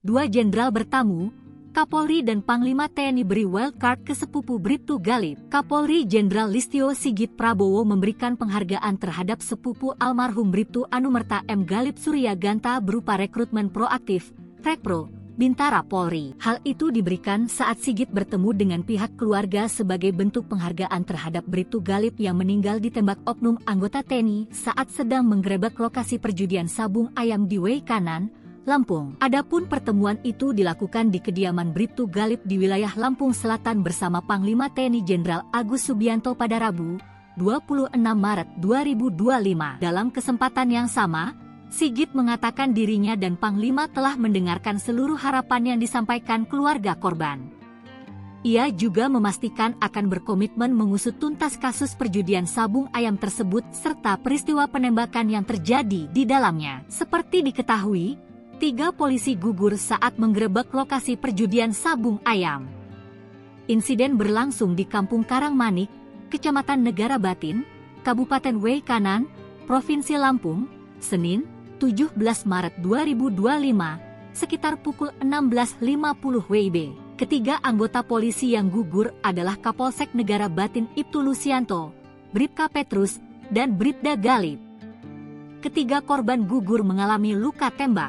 Dua jenderal bertamu, Kapolri dan Panglima TNI beri wildcard ke sepupu Bribtu Galib. Kapolri Jenderal Listio Sigit Prabowo memberikan penghargaan terhadap sepupu almarhum Bribtu Anumerta M. Galib Suryaganta berupa rekrutmen proaktif, Rekpro, Bintara Polri. Hal itu diberikan saat Sigit bertemu dengan pihak keluarga sebagai bentuk penghargaan terhadap Bribtu Galib yang meninggal ditembak oknum anggota TNI saat sedang menggerebek lokasi perjudian sabung ayam di Weikanan, Lampung. Adapun pertemuan itu dilakukan di kediaman Bribtu Galib di wilayah Lampung Selatan bersama Panglima TNI Jenderal Agus Subianto pada Rabu, 26 Maret 2025. Dalam kesempatan yang sama, Sigit mengatakan dirinya dan Panglima telah mendengarkan seluruh harapan yang disampaikan keluarga korban. Ia juga memastikan akan berkomitmen mengusut tuntas kasus perjudian sabung ayam tersebut serta peristiwa penembakan yang terjadi di dalamnya. Seperti diketahui, 3 polisi gugur saat menggerebek lokasi perjudian sabung ayam. Insiden berlangsung di Kampung Karangmanik, Kecamatan Negara Batin, Kabupaten Weikanan, Provinsi Lampung, Senin, 17 Maret 2025, sekitar pukul 16.50 WIB. Ketiga anggota polisi yang gugur adalah Kapolsek Negara Batin Ibtu Lusianto, Bribka Petrus, dan Bribda Galib. Ketiga korban gugur mengalami luka tembak.